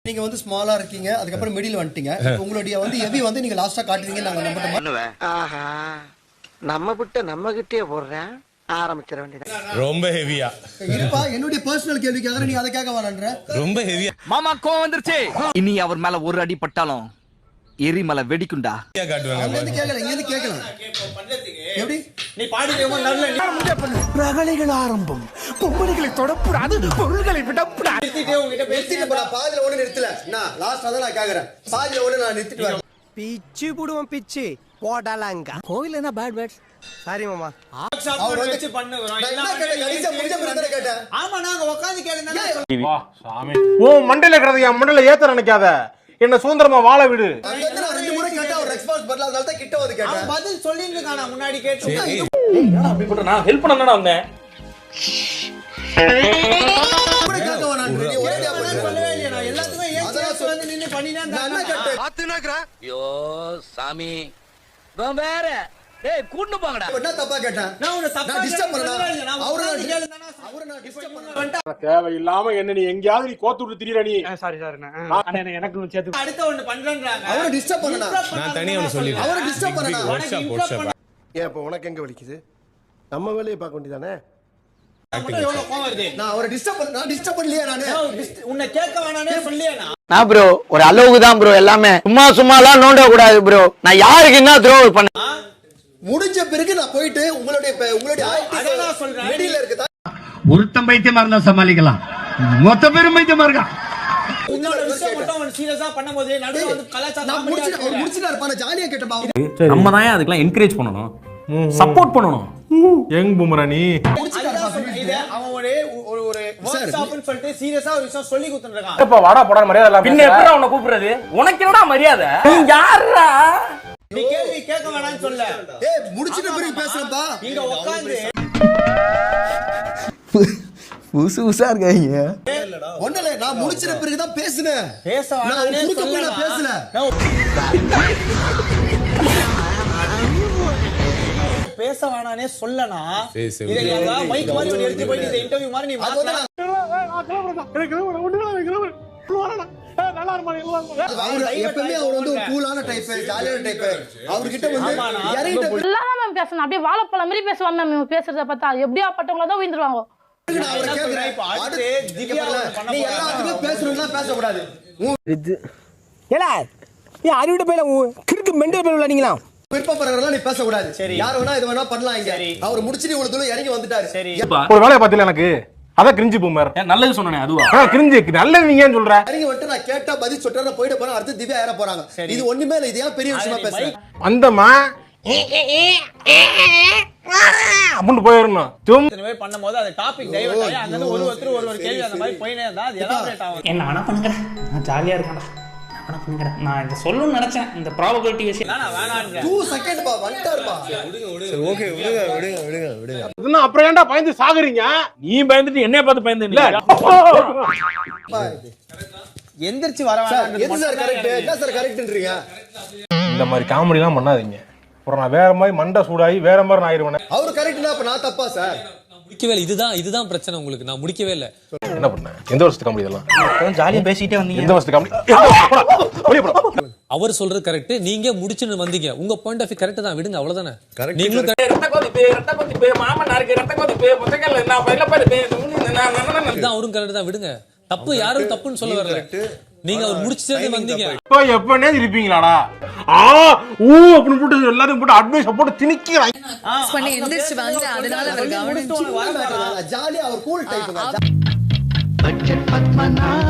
நீங்க வந்து ஸ்மாலா இருக்கீங்க, அதுக்கப்புறம் மிடில் வந்துட்டீங்க. உங்களுடைய வந்து ஹெவி வந்து நீங்க லாஸ்டா காட்டுவீங்க நாங்க நம்பட்டோமா? ஆஹா, நம்ம விட்டு நம்ம கிட்டே போடுறேன். ஆரம்பிச்சிட வேண்டியது. ரொம்ப ஹெவியா இருப்பா, என்னுடைய பர்சனல் கேள்விக்காக நீ அதை கேட்க வேணான்ற. ரொம்ப ஹெவியா மாமா கோவம் வந்துருச்சு. இனி அவர் மேல ஒரு அடி பட்டாலும் எரிமலை வெடிக்குண்டா. காட்டுவாங்க. அங்க இருந்து கேட்கல, இங்க இருந்து கேட்கலாம். எப்படி நீ பாடிக்கவே நல்ல ரகளைகள் ஆரம்பம். பொம்பளைகளை தொடக்கூடாது, பொருள்களை விடக்கூடாது. நிறுத்திட்டே உங்ககிட்ட நிறுத்திட்டு போடா, பாதியில ஒண்ணு நிறுத்தல. நான் லாஸ்டா தான் நான் கேக்குறேன். பாதியில ஒண்ணு நான் நிறுத்திட்டு வரேன். பிச்சு புடுவோம் பிச்சு போடலாங்க. கோயில் என்ன பேட் பேட். சாரி மாமா. அவர் வந்து வச்சு பண்ணுறோம். நான் என்ன கேட்டேன், கடைசியா முடிஞ்ச பிறகு தானே கேட்டேன். ஆமா, நாங்க உட்கார்ந்து கேளுங்க. சாமி ஓ மண்டையில இருக்கிறது என் மண்டையில ஏத்த நினைக்காத. என்ன சுதந்திரமா வாழ விடு. அங்க வந்து நான் 2 முறை கேட்டா ஒரு ரெஸ்பான்ஸ் பண்ணல, அதனால தான் கிட்ட வந்து கேட்டேன். அவன் பதில் சொல்லிட்டு இருக்கானா முன்னாடி கேட்டு. என்னடா அப்படி பண்ற? நான் ஹெல்ப் பண்ணனடா வந்தேன். கூட கேட்க வேணான்ற. நீ ஒரேடியா போய் சொல்லவே இல்லையா? நான் எல்லாத்துக்கும் ஏன் சேர்த்து வந்து நின்னு பண்ணினா நான் என்ன கேட்டேன்? பாத்துனாக்கறா. ஐயோ சாமி வேற ஏய் கூண்டு போங்கடா. என்ன தப்பா கேட்டேன்? நான் உன்னை தப்பா நான் டிஸ்டர்ப் பண்ணல. நான் அவரை உட்கார்ந்து கேளுங்கனா அவரை நான் டிஸ்டர்ப் பண்ணல. தேவையில்லாம என்ன நீ எங்கயாவது நீ கோத்து விட்டு திரியற நீ. சாரி அண்ணே எனக்கு சேர்த்து அடுத்த ஒண்ணு பண்றேன்றாங்க. அவரை டிஸ்டர்ப் பண்ணனா. நான் தனியா ஒன்னு சொல்லிடுறேன். அவரை டிஸ்டர்ப் பண்ணனா. ஏன் இப்ப உனக்கு எங்க வலிக்குது? நம்ம வேலையை பார்க்க வேண்டியதானே. எவ்வளவு கோவம் வருது? நான் அவரை டிஸ்டர்ப் பண்ண, நான் டிஸ்டர்ப் பண்ணலையே நானு. உன்னை கேட்க வேணானே சொல்லியே நான். நான் ப்ரோ ஒரு அளவுக்கு தான் ப்ரோ எல்லாமே. சும்மாலாம் நோண்ட கூடாது ப்ரோ. நான் யாருக்கு என்ன துரோகம் பண்ண? முடிஞ்ச பிறகு நான் போயிட்டு உங்களுடைய அதான் நான் சொல்றேன். ரெடியில இருக்கு. ஒருத்தம் பைத்தியமா இருந்தா சமாளிக்கலாம், மொத்த பேரும் பைத்தியமா இருக்கா. உன்னோட விஷயம் மட்டும் அவன் சீரியஸா பண்ணும்போது நடுவுல வந்து கலாச்சாரம் நான் முடிச்சிட்டு அவர் முடிச்சிட்டு இருப்பான ஜாலியா கேட்டப்பா. நம்ம தான் அதுக்கெல்லாம் என்கரேஜ் பண்ணணும், சப்போர்ட் பண்ணணும். யங் பூமரா நீ. அவன் ஒரு வொர்க் ஷாப்னு சொல்லிட்டு சீரியஸா ஒரு விஷயம் சொல்லி கொடுத்துறான். இப்ப வாடா போடா மரியாதை இல்லாம. பின்ன எப்பறா அவனை கூப்பிடுறது? உனக்கு என்னடா மரியாதை? யாரா நீ கேள்வி கேட்க வேணாம்னு சொல்ல. ஏய் முடிச்சிட்ட பிறகு பேசுறப்பா. இங்க உட்கார்ந்து புதுசா இருக்காங்க. ஒண்ணல நான் முடிச்சிட்ட பிறகு தான் பேசுனேன். பேச நான் வேணாம்னே குறுக்க போய் சொல்லல. நான் பேசல. பேச வேணானே சொல்லனா. பேச இத ஏதா மைக் மாதிரி ஒன்னு எடுத்து போய் இந்த இன்டர்வியூ மாதிரி நீ மாத்தலாம். எப்பவுமே அவர் வந்து ஒரு கூலான டைப், ஜாலியான டைப். அவர்கிட்ட வந்து இறங்கிட்ட எல்லாரும் மேம் பேசணும். அப்படியே வாழைப்பழம் மாதிரி பேசுவாங்க மேம். இவங்க பேசுறத பார்த்தா எப்படியா பட்டவங்கள தான் உயிர்ந்துருவாங்க. நான் அவரை கேக்குறேன். இப்ப அடுத்து திவ்யா பண்ண நீ எல்லாத்துக்கும் பேசணும்னா பேசக்கூடாது. ஏலா நீ அறிவிட்ட போயில கிறுக்கு மெண்டல் போயில நீங்களா. விருப்பப்படுறவங்க நீ பேசக்கூடாது. யார் வேணா இது வேணா பண்ணலாம். இங்க அவர் முடிச்சிட்டு இவ்வளவு தூரம் இறங்கி வந்துட்டாரு. சரி. ஒரு வேலைய பாத்தில எனக்கு அத கிரிஞ்சி பூமர். நல்லது சொன்னனே அதுவா? கிரிஞ்சி நல்லது நீங்க ஏன் சொல்ற? இறங்கி வந்துட்டு நான் கேட்டா பதில் சொல்றேன், போயிட போறேன். அடுத்து திவ்யா ஏற போறாங்க. இது ஒண்ணுமே இல்ல. இது ஏன் பெரிய விஷயமா பேசுறேன்? அந்தமா அப்படின்னு போயிரணும். இந்த மாதிரி பண்ணும்போது அது டாபிக் டைவர்ட் ஆகி அங்க இருந்து ஒரு கேள்வி அந்த மாதிரி போயினே இருந்தா அது எலாபரேட் ஆகும். என்ன வேணா பண்ணுங்கடா, நான் ஜாலியா இருக்கேன்டா, வேணா பண்ணுங்கடா. நான் இத சொல்லணும்னு நினைச்சேன் இந்த ப்ராபபிலிட்டி விஷயம். நான் வேணாம்ங்க. 2 செகண்ட் பா வந்துட்டாருப்பா. ஓகே விடுங்க. இதுனா அப்புறம் ஏன்டா பயந்து சாகுறீங்க? நீ பயந்துட்டு என்னைய பார்த்து பயந்து இல்ல. எந்திரச்சு வர வேணாம். எது சார் கரெக்ட்? என்ன சார் கரெக்ட்ன்றீங்க? இந்த மாதிரி காமெடி எல்லாம் பண்ணாதீங்க. அப்புறம் நான் வேற மாதிரி மண்டை சூடாகி வேற மாதிரி நான் ஆயிருவேன். அவர் கரெக்ட்னா அப்ப நான் தப்பா சார்? முடிக்கவே இல்லை. இதுதான் பிரச்சனை உங்களுக்கு. நான் முடிக்கவே இல்லை. என்ன பண்ண? எந்த வருஷத்து காமெடி இதெல்லாம்? ஜாலியா பேசிட்டே வந்தீங்க. எந்த வருஷத்து காமெடி? அவர் சொல்றது கரெக்ட். நீங்க முடிச்சுன்னு வந்தீங்க. உங்க பாயிண்ட் ஆஃப் வியூ கரெக்ட் தான். விடுங்க, அவ்வளவுதானே. நீங்களும் ரத்த கொதிப்பு மாமனாருக்கு ரத்த கொதிப்பு புத்தகல்ல நான் பையில பாரு. இதான் அவரும் கரெக்ட் தான். விடுங்க. தப்பு யாரும் தப்புன்னு சொல்ல வரல. நீங்க அவர் முடிச்சிட்டே வந்தீங்க. இப்போ எப்பனே இருப்பீங்களாடா? அப்படின்னு போட்டு எல்லாரும் போட்டு அட்வைஸ் போட்டு திணிக்கிறாங்க. பண்ணி எந்திரச்சு வந்து அதனால அவர் கவனிச்சு ஜாலியா அவர் கூல் டைப். பட்ஜெட் பத்மநாபன்